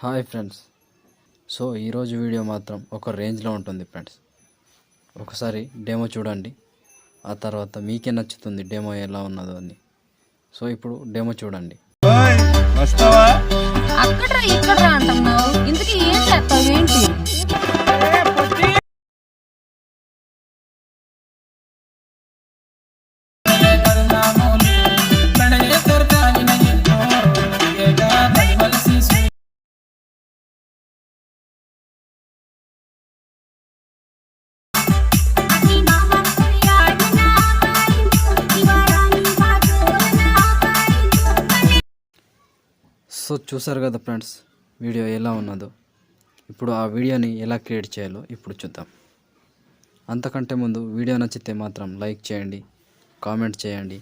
Hi friends. So ఈరోజు video మాత్రం ఒక రేంజ్లో ఉంటుంది ఫ్రెండ్స్. ఒకసారి డెమో చూడండి, ఆ తర్వాత మీకే నచ్చుతుంది డెమో ఎలా ఉన్నదో అని. సో ఇప్పుడు డెమో చూడండి. అక్కడ ఇక్కడ అంటున్నావు, ఇంతకీ ఏం చేస్తావు ఏంటి? సో చూసారు కదా ఫ్రెండ్స్, వీడియో ఎలా ఉన్నదో. ఇప్పుడు ఆ వీడియోని ఎలా క్రియేట్ చేయాలో ఇప్పుడు చూద్దాం. అంతకంటే ముందు వీడియో నచ్చితే మాత్రం లైక్ చేయండి, కామెంట్ చేయండి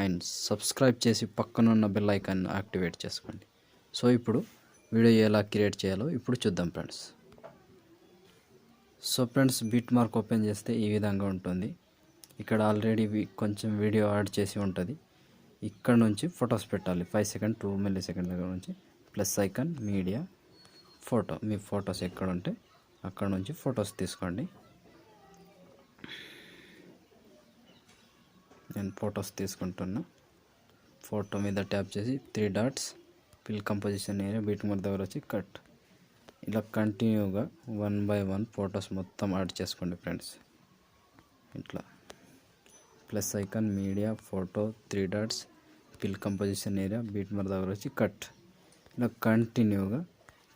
అండ్ సబ్స్క్రైబ్ చేసి పక్కనున్న బెల్ ఐకాన్ యాక్టివేట్ చేసుకోండి. సో ఇప్పుడు వీడియో ఎలా క్రియేట్ చేయాలో ఇప్పుడు చూద్దాం friends. So friends, bit mark open చేస్తే ఈ విధంగా ఉంటుంది. ఇక్కడ ఆల్రెడీ కొంచెం వీడియో యాడ్ చేసి ఉంటుంది. ఇక్కడ నుంచి ఫొటోస్ పెట్టాలి. 5 సెకండ్ 2 మిల్లీ సెకండ్ దగ్గర నుంచి ప్లస్ ఐకాన్ మీడియా ఫోటో. మీ ఫొటోస్ ఎక్కడ ఉంటే అక్కడ నుంచి ఫొటోస్ తీసుకోండి. నేను ఫొటోస్ తీసుకుంటున్నా. ఫోటో మీద ట్యాప్ చేసి 3 dots fill composition area beat mark దగ్గర వచ్చి కట్. ఇలా కంటిన్యూగా 1 బై 1 ఫొటోస్ మొత్తం యాడ్ చేసుకోండి ఫ్రెండ్స్. ఇట్లా plus icon media photo 3 dots fill composition area beat mark దగ్గర వచ్చి కట్. ఇలా కంటిన్యూగా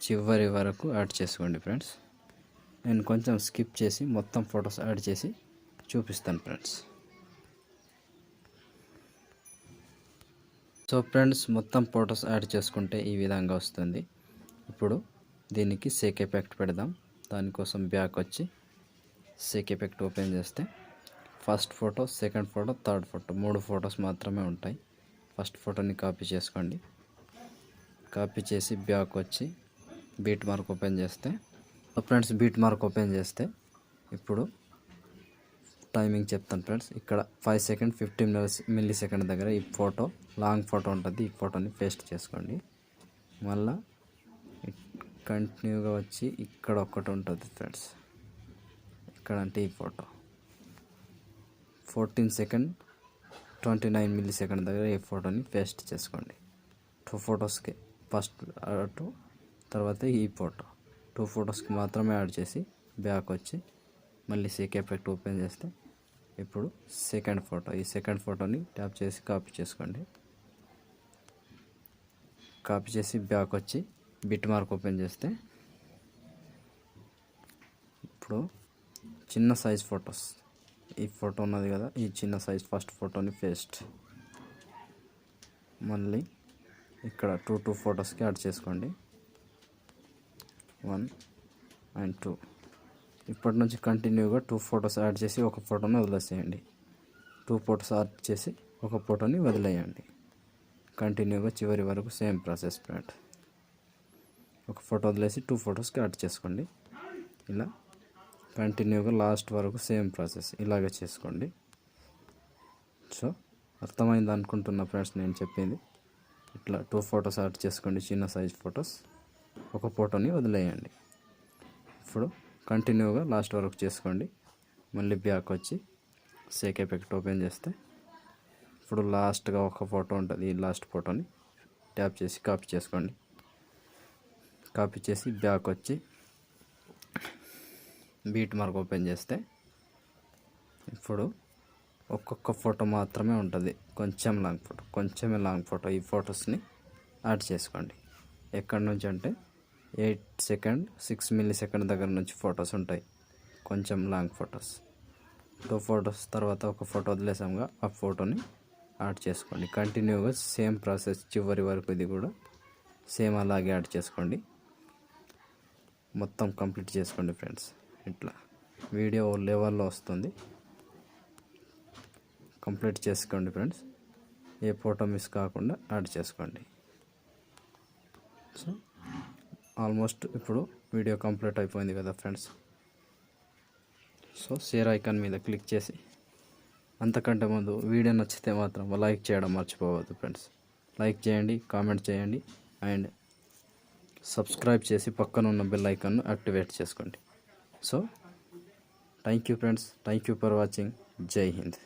చివరి వరకు యాడ్ చేసుకోండి ఫ్రెండ్స్. నేను కొంచెం స్కిప్ చేసి మొత్తం ఫొటోస్ యాడ్ చేసి చూపిస్తాను ఫ్రెండ్స్. సో ఫ్రెండ్స్, మొత్తం ఫొటోస్ యాడ్ చేసుకుంటే ఈ విధంగా వస్తుంది. ఇప్పుడు దీనికి షేక్ ఎఫెక్ట్ పెడదాం. దానికోసం బ్యాక్ వచ్చి షేక్ ఎఫెక్ట్ ఓపెన్ చేస్తే first photo, second photo, third photo 3 photos మాత్రమే ఉంటాయి. ఫస్ట్ ఫోటోని కాపీ చేసుకోండి. కాపీ చేసి బ్యాక్ వచ్చి బీట్ మార్క్ ఓపెన్ చేస్తే ఫ్రెండ్స్, బీట్ మార్క్ ఓపెన్ చేస్తే ఇప్పుడు టైమింగ్ చెప్తాను ఫ్రెండ్స్. ఇక్కడ 5 సెకండ్ 15 మిల్లీ సెకండ్ దగ్గర ఈ ఫోటో లాంగ్ ఫోటో ఉంటుంది. ఈ ఫోటోని పేస్ట్ చేసుకోండి. మళ్ళా కంటిన్యూగా వచ్చి ఇక్కడ ఒకటి ఉంటుంది ఫ్రెండ్స్. ఇక్కడ అంటే ఈ ఫోటో 14 సెకండ్ 29 మిల్లీ సెకండ్ దగ్గర ఈ ఫోటోని పేస్ట్ చేసుకోండి. 2 ఫొటోస్కి ఫస్ట్ అటు తర్వాత ఈ ఫోటో 2 ఫొటోస్కి మాత్రమే యాడ్ చేసి బ్యాక్ వచ్చి మళ్ళీ షేక్ ఎఫెక్ట్ ఓపెన్ చేస్తే ఇప్పుడు సెకండ్ ఫోటో, ఈ సెకండ్ ఫోటోని ట్యాప్ చేసి కాపీ చేసుకోండి. కాపీ చేసి బ్యాక్ వచ్చి బిట్ మార్క్ ఓపెన్ చేస్తే ఇప్పుడు చిన్న సైజ్ ఫొటోస్, ఈ ఫోటో ఉన్నది కదా, ఈ చిన్న సైజ్ ఫస్ట్ ఫోటోని పేస్ట్. మళ్ళీ ఇక్కడ 2 ఫొటోస్కి యాడ్ చేసుకోండి. 1 అండ్ 2. ఇప్పటి నుంచి కంటిన్యూగా 2 ఫొటోస్ యాడ్ చేసి ఒక ఫోటోని వదిలేసేయండి. 2 ఫొటోస్ యాడ్ చేసి ఒక ఫోటోని వదిలేయండి. కంటిన్యూగా చివరి వరకు సేమ్ ప్రాసెస్ ఫ్రెండ్. ఒక ఫోటో వదిలేసి 2 ఫొటోస్కి యాడ్ చేసుకోండి. ఇలా కంటిన్యూగా లాస్ట్ వరకు సేమ్ ప్రాసెస్ ఇలాగే చేసుకోండి. సో అర్థమైంది అనుకుంటున్నా ఫ్రెండ్స్ నేను చెప్పింది. ఇట్లా 2 ఫొటోస్ యాడ్ చేసుకోండి, చిన్న సైజ్ ఫొటోస్. ఒక ఫోటోని వదిలేయండి. ఇప్పుడు కంటిన్యూగా లాస్ట్ వరకు చేసుకోండి. మళ్ళీ బ్యాక్ వచ్చి షేక్ ఎఫెక్ట్ ఓపెన్ చేస్తే ఇప్పుడు లాస్ట్గా ఒక ఫోటో ఉంటుంది. ఈ లాస్ట్ ఫోటోని ట్యాప్ చేసి కాపీ చేసుకోండి. కాపీ చేసి బ్యాక్ వచ్చి బీట్ మార్క్ ఓపెన్ చేస్తే ఇప్పుడు ఒక్కొక్క ఫోటో మాత్రమే ఉంటుంది. కొంచెమే లాంగ్ ఫోటో. ఈ ఫొటోస్ని యాడ్ చేసుకోండి. ఎక్కడి నుంచి అంటే 8 సెకండ్ 6 మిల్లీ సెకండ్ దగ్గర నుంచి ఫొటోస్ ఉంటాయి, కొంచెం లాంగ్ ఫొటోస్. 2 ఫొటోస్ తర్వాత ఒక ఫోటో వదిలేసాముగా, ఆ ఫోటోని యాడ్ చేసుకోండి. కంటిన్యూగా సేమ్ ప్రాసెస్ చివరి వరకు ఇది కూడా సేమ్ అలాగే యాడ్ చేసుకోండి. మొత్తం కంప్లీట్ చేసుకోండి ఫ్రెండ్స్. ఇట్లా వీడియో లెవెల్లో వస్తుంది. కంప్లీట్ చేసుకోండి ఫ్రెండ్స్. ఏ ఫోటో మిస్ కాకుండా యాడ్ చేసుకోండి. సో ఆల్మోస్ట్ ఇప్పుడు వీడియో కంప్లీట్ అయిపోయింది కదా ఫ్రెండ్స్. సో షేర్ ఐకాన్ మీద క్లిక్ చేసి, అంతకంటే ముందు వీడియో నచ్చితే మాత్రం లైక్ చేయడం మర్చిపోవద్దు ఫ్రెండ్స్. లైక్ చేయండి, కామెంట్ చేయండి అండ్ సబ్స్క్రైబ్ చేసి పక్కన ఉన్న బెల్ ఐకాన్ను యాక్టివేట్ చేసుకోండి. So thank you friends, thank you for watching. జై హింద్.